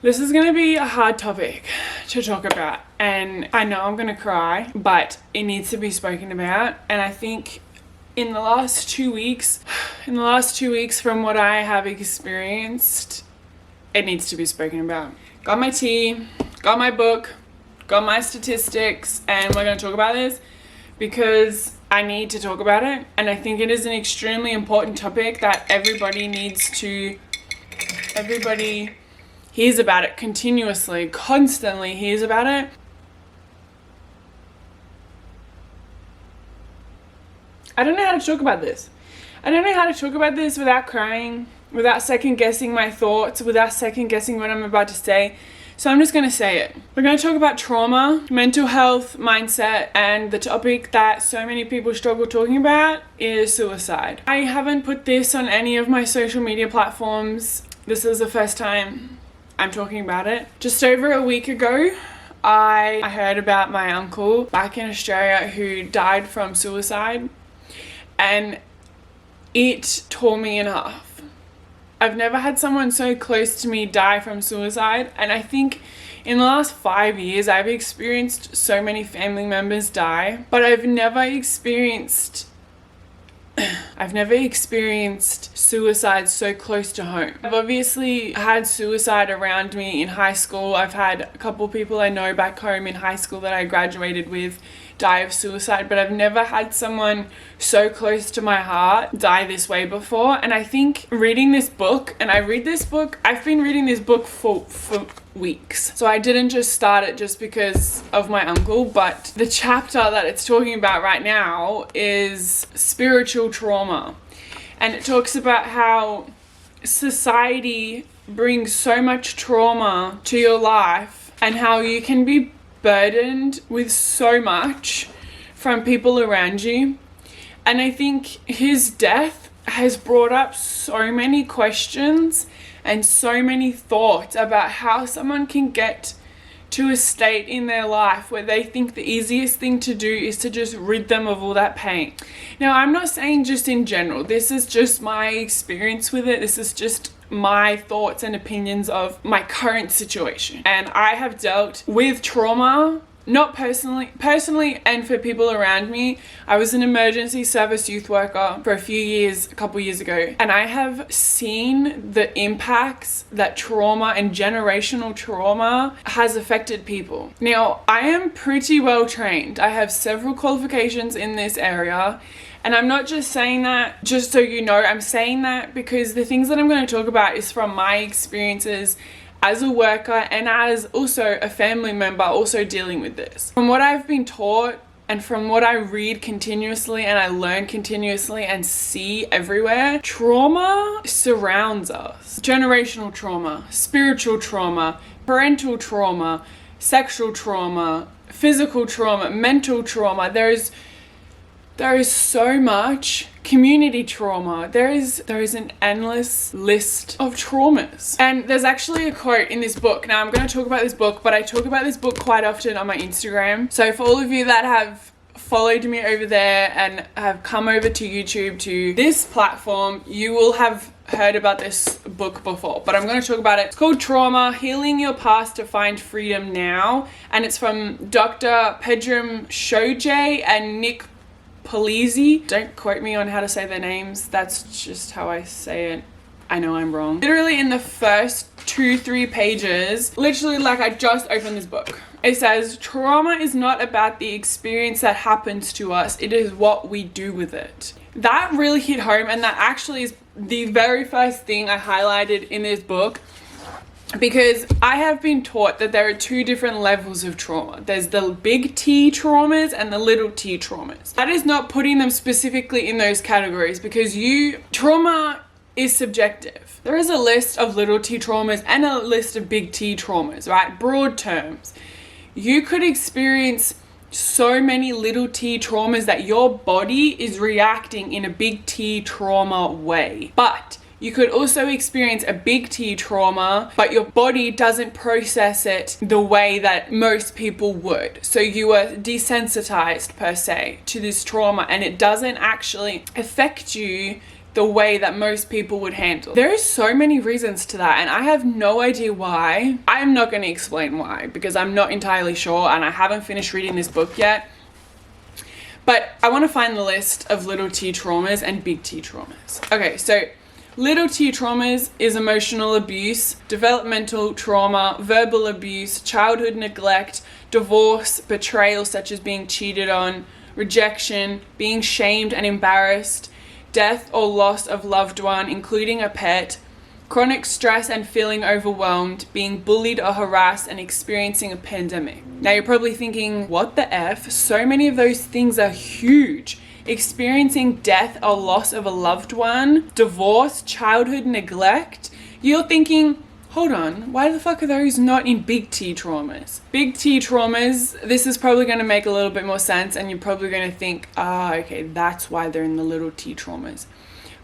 This is going to be a hard topic to talk about, and I know I'm going to cry, but it needs to be spoken about. And I think in the last 2 weeks, from what I have experienced, it needs to be spoken about. Got my tea, got my book, got my statistics, and we're going to talk about this because I need to talk about it. And I think it is an extremely important topic that everybody hears about it continuously, constantly hears about it. I don't know how to talk about this. I don't know how to talk about this without crying, without second guessing my thoughts, without second guessing what I'm about to say. So I'm just going to say it. We're going to talk about trauma, mental health, mindset, and the topic that so many people struggle talking about is suicide. I haven't put this on any of my social media platforms. This is the first time I'm talking about it. Just over a week ago, I heard about my uncle back in Australia who died from suicide, and it tore me in half. I've never had someone so close to me die from suicide, and I think in the last 5 years I've experienced so many family members die, but I've never experienced suicide so close to home. I've obviously had suicide around me in high school. I've had a couple people I know back home in high school that I graduated with die of suicide, but I've never had someone so close to my heart die this way before. And I think reading this book, I've been reading this book for weeks. So I didn't just start it just because of my uncle, but the chapter that it's talking about right now is spiritual trauma. And it talks about how society brings so much trauma to your life and how you can be burdened with so much from people around you. And I think his death has brought up so many questions and so many thoughts about how someone can get to a state in their life where they think the easiest thing to do is to just rid them of all that pain. Now, I'm not saying just in general. This is just my experience with it. This is just my thoughts and opinions of my current situation. And I have dealt with trauma, not personally, and for people around me. I was an emergency service youth worker for a couple years ago, and I have seen the impacts that trauma and generational trauma has affected people. Now, I am pretty well trained. I have several qualifications in this area. And I'm not just saying that just so you know, I'm saying that because the things that I'm going to talk about is from my experiences as a worker and as also a family member also dealing with this. From what I've been taught and from what I read continuously and I learn continuously and see everywhere, trauma surrounds us. Generational trauma, spiritual trauma, parental trauma, sexual trauma, physical trauma, mental trauma. There is so much community trauma. There is an endless list of traumas. And there's actually a quote in this book. Now, I'm going to talk about this book, but I talk about this book quite often on my Instagram. So for all of you that have followed me over there and have come over to YouTube to this platform, you will have heard about this book before, but I'm going to talk about it. It's called Trauma: Healing Your Past to Find Freedom Now, and it's from Dr. Pedram Shoje and Nick Polizzi. Don't quote me on how to say their names. That's just how I say it. I know I'm wrong. Literally in the first 2-3 pages, literally like I just opened this book. It says, trauma is not about the experience that happens to us. It is what we do with it. That really hit home, and that actually is the very first thing I highlighted in this book. Because I have been taught that there are 2 different levels of trauma. There's the big T traumas and the little t traumas. That is not putting them specifically in those categories because trauma is subjective. There is a list of little t traumas and a list of big T traumas, right? Broad terms. You could experience so many little t traumas that your body is reacting in a big T trauma way. But you could also experience a big T trauma, but your body doesn't process it the way that most people would. So you are desensitized per se to this trauma, and it doesn't actually affect you the way that most people would handle. There are so many reasons to that, and I have no idea why. I'm not going to explain why, because I'm not entirely sure, and I haven't finished reading this book yet. But I want to find the list of little T traumas and big T traumas. Okay, so little T traumas is emotional abuse, developmental trauma, verbal abuse, childhood neglect, divorce, betrayal such as being cheated on, rejection, being shamed and embarrassed, death or loss of loved one, including a pet, chronic stress and feeling overwhelmed, being bullied or harassed, and experiencing a pandemic. Now you're probably thinking, what the F? So many of those things are huge. Experiencing death or loss of a loved one, divorce, childhood neglect. You're thinking, hold on, why the fuck are those not in big T traumas? Big T traumas, this is probably going to make a little bit more sense, and you're probably going to think, okay, that's why they're in the little T traumas.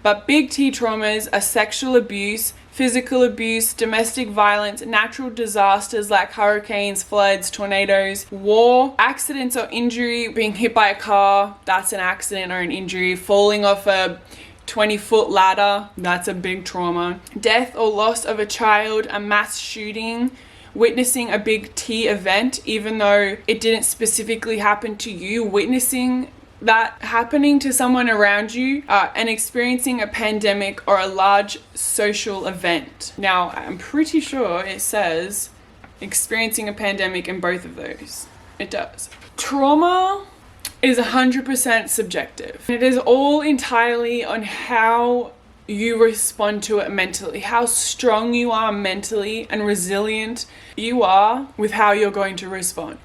But big T traumas are sexual abuse, physical abuse, domestic violence, natural disasters like hurricanes, floods, tornadoes, war, accidents or injury, being hit by a car, that's an accident or an injury, falling off a 20-foot ladder, that's a big trauma, death or loss of a child, a mass shooting, witnessing a big T event, even though it didn't specifically happen to you, witnessing that happening to someone around you, and experiencing a pandemic or a large social event. Now, I'm pretty sure it says experiencing a pandemic in both of those. It does. Trauma is 100% subjective. It is all entirely on how you respond to it mentally, how strong you are mentally and resilient you are with how you're going to respond.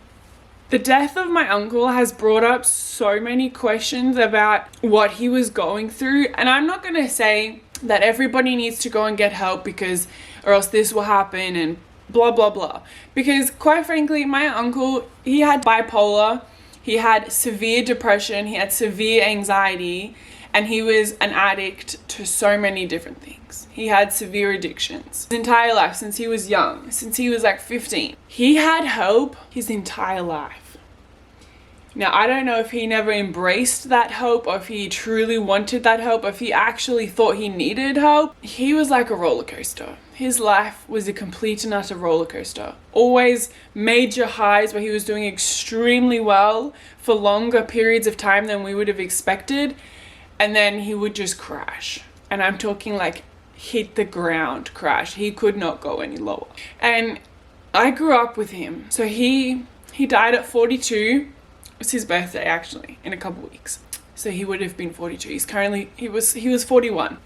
The death of my uncle has brought up so many questions about what he was going through, and I'm not going to say that everybody needs to go and get help because or else this will happen and blah blah blah, because quite frankly my uncle, he had bipolar, he had severe depression, he had severe anxiety, and he was an addict to so many different things. He had severe addictions his entire life since he was young, since he was like 15. He had hope his entire life. Now, I don't know if he never embraced that hope, or if he truly wanted that hope, or if he actually thought he needed hope. He was like a roller coaster. His life was a complete and utter roller coaster. Always major highs where he was doing extremely well for longer periods of time than we would have expected, and then he would just crash. And I'm talking like hit the ground crash. He could not go any lower. And I grew up with him. So he died at 42. It's his birthday actually in a couple weeks, so he would have been 42. He was 41.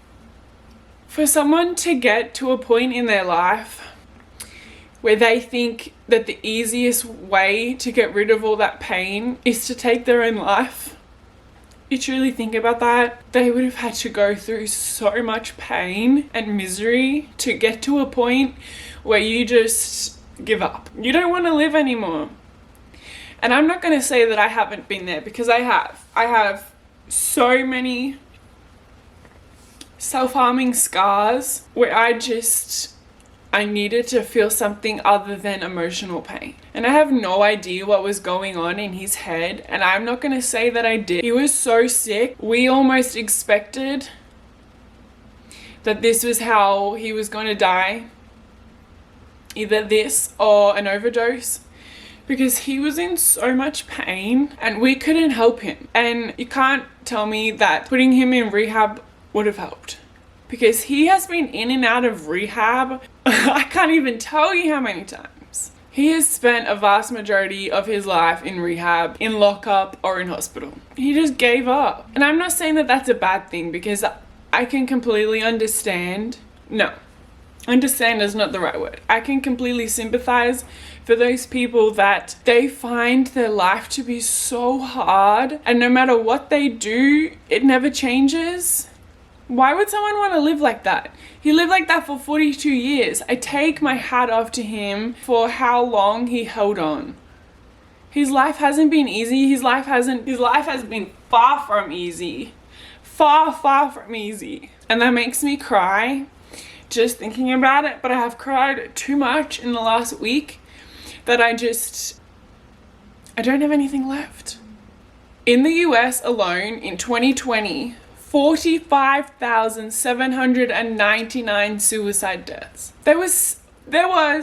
For someone to get to a point in their life where they think that the easiest way to get rid of all that pain is to take their own life, you truly think about that, they would have had to go through so much pain and misery to get to a point where you just give up. You don't want to live anymore. And I'm not going to say that I haven't been there, because I have. I have so many self-harming scars where I needed to feel something other than emotional pain. And I have no idea what was going on in his head, and I'm not going to say that I did. He was so sick. We almost expected that this was how he was going to die. Either this or an overdose. Because he was in so much pain and we couldn't help him. And you can't tell me that putting him in rehab would have helped. Because he has been in and out of rehab, I can't even tell you how many times. He has spent a vast majority of his life in rehab, in lockup, or in hospital. He just gave up. And I'm not saying that that's a bad thing, because I can completely understand. No, understand is not the right word. I can completely sympathize for those people that they find their life to be so hard, and no matter what they do, it never changes. Why would someone want to live like that? He lived like that for 42 years. I take my hat off to him for how long he held on. His life hasn't been easy. His life has been far from easy. Far, far from easy. And that makes me cry just thinking about it, but I have cried too much in the last week that I don't have anything left. In the US alone, in 2020, 45,799 suicide deaths. There was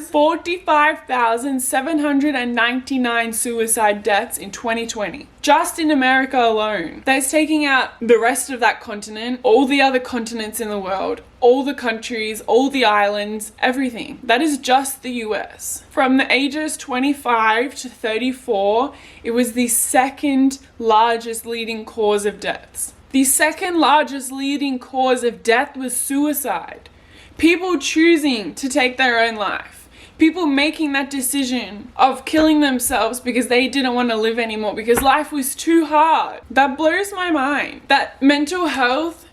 45,799 suicide deaths in 2020. Just in America alone. That's taking out the rest of that continent, all the other continents in the world, all the countries, all the islands, everything. That is just the US. From the ages 25 to 34, it was the second largest leading cause of deaths. The second largest leading cause of death was suicide. People choosing to take their own life. People making that decision of killing themselves because they didn't want to live anymore, because life was too hard. That blows my mind. That mental health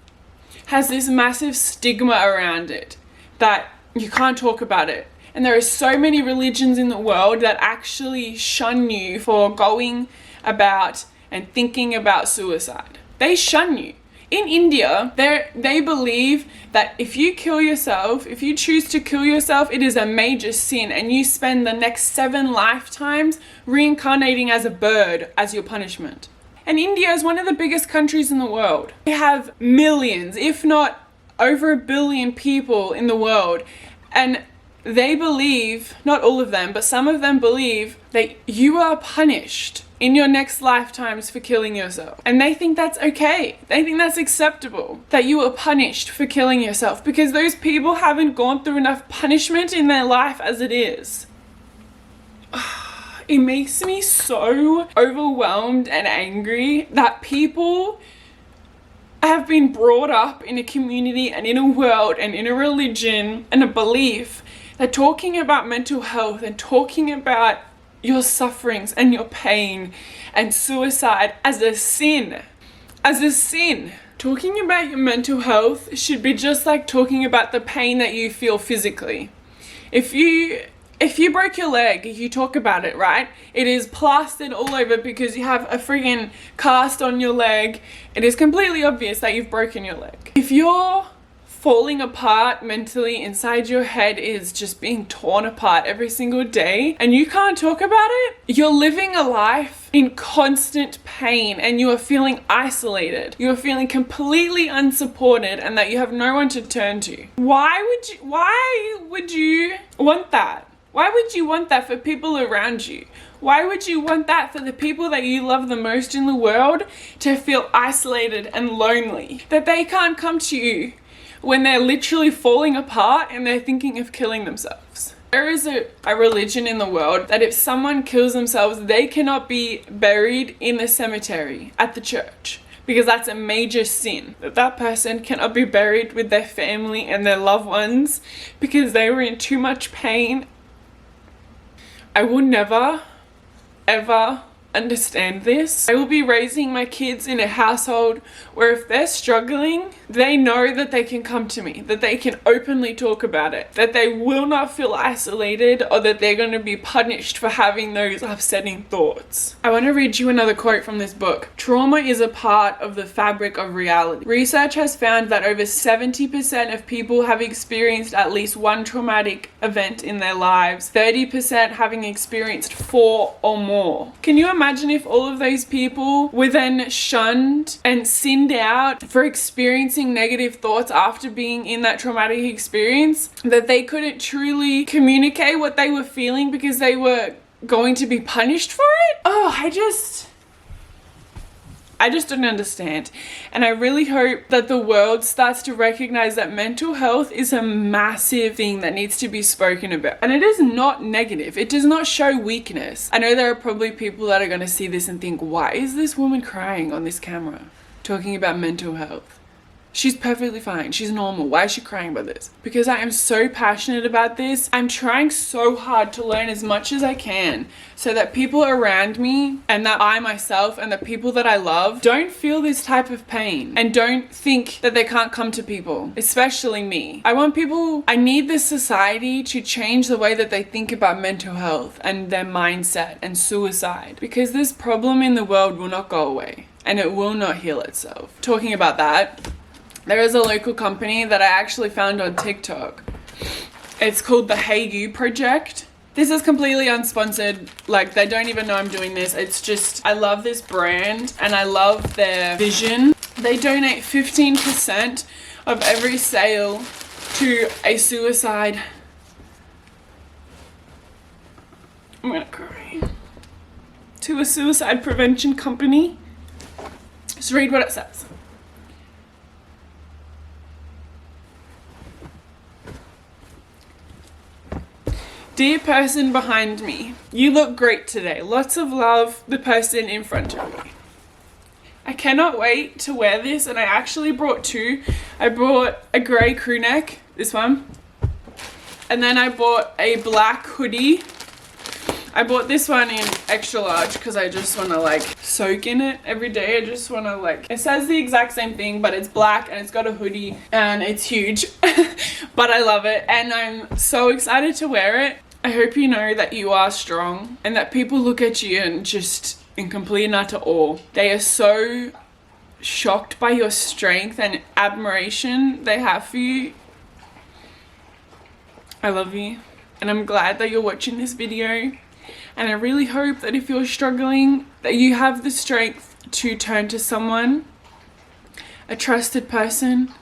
has this massive stigma around it, that you can't talk about it. And there are so many religions in the world that actually shun you for going about and thinking about suicide. They shun you. In India, they believe that if you kill yourself, if you choose to kill yourself, it is a major sin, and you spend the next 7 lifetimes reincarnating as a bird as your punishment. And India is one of the biggest countries in the world. They have millions, if not over 1 billion people in the world. And they believe, not all of them, but some of them believe that you are punished in your next lifetimes for killing yourself. And they think that's okay. They think that's acceptable, that you are punished for killing yourself, because those people haven't gone through enough punishment in their life as it is. It makes me so overwhelmed and angry that people have been brought up in a community and in a world and in a religion and a belief that talking about mental health and talking about your sufferings and your pain and suicide as a sin. Talking about your mental health should be just like talking about the pain that you feel physically. If you broke your leg, you talk about it, right? It is plastered all over because you have a friggin' cast on your leg. It is completely obvious that you've broken your leg. If you're falling apart mentally, inside your head is just being torn apart every single day, and you can't talk about it, you're living a life in constant pain, and you are feeling isolated. You are feeling completely unsupported, and that you have no one to turn to. Why would you want that? Why would you want that for people around you? Why would you want that for the people that you love the most in the world to feel isolated and lonely? That they can't come to you when they're literally falling apart and they're thinking of killing themselves. There is a religion in the world that if someone kills themselves, they cannot be buried in the cemetery at the church, because that's a major sin. That person cannot be buried with their family and their loved ones because they were in too much pain. I will never, ever understand this. I will be raising my kids in a household where if they're struggling, they know that they can come to me, that they can openly talk about it, that they will not feel isolated or that they're going to be punished for having those upsetting thoughts. I want to read you another quote from this book. Trauma is a part of the fabric of reality. Research has found that over 70% of people have experienced at least one traumatic event in their lives, 30% having experienced 4 or more. Can you imagine if all of those people were then shunned and sinned out for experiencing negative thoughts after being in that traumatic experience, that they couldn't truly communicate what they were feeling because they were going to be punished for it? Oh, I just don't understand. And I really hope that the world starts to recognize that mental health is a massive thing that needs to be spoken about. And it is not negative. It does not show weakness. I know there are probably people that are going to see this and think, why is this woman crying on this camera talking about mental health? She's perfectly fine. She's normal. Why is she crying about this? Because I am so passionate about this. I'm trying so hard to learn as much as I can so that people around me and that I myself and the people that I love don't feel this type of pain and don't think that they can't come to people, especially me. I need this society to change the way that they think about mental health and their mindset and suicide, because this problem in the world will not go away and it will not heal itself. Talking about that, there is a local company that I actually found on TikTok. It's called the Hey You Project. This is completely unsponsored. Like, they don't even know I'm doing this. It's just, I love this brand and I love their vision. They donate 15% of every sale to a suicide. I'm gonna cry. To a suicide prevention company. Just read what it says. Dear person behind me, you look great today. Lots of love, the person in front of me. I cannot wait to wear this, and I actually brought two. I brought a grey crew neck, this one, and then I bought a black hoodie. I bought this one in extra large because I just want to like soak in it every day. I just want to like, it says the exact same thing, but it's black and it's got a hoodie and it's huge, but I love it and I'm so excited to wear it. I hope you know that you are strong and that people look at you and just in complete and utter awe. They are so shocked by your strength and admiration they have for you. I love you and I'm glad that you're watching this video, and I really hope that if you're struggling that you have the strength to turn to someone, a trusted person.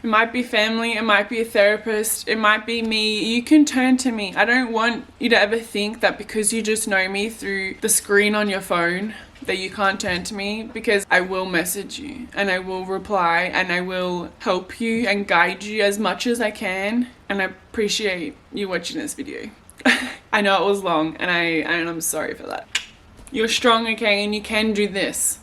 It might be family, it might be a therapist, it might be me. You can turn to me. I don't want you to ever think that because you just know me through the screen on your phone that you can't turn to me, because I will message you and I will reply and I will help you and guide you as much as I can, and I appreciate you watching this video. I know it was long and I'm sorry for that. You're strong, okay, and you can do this.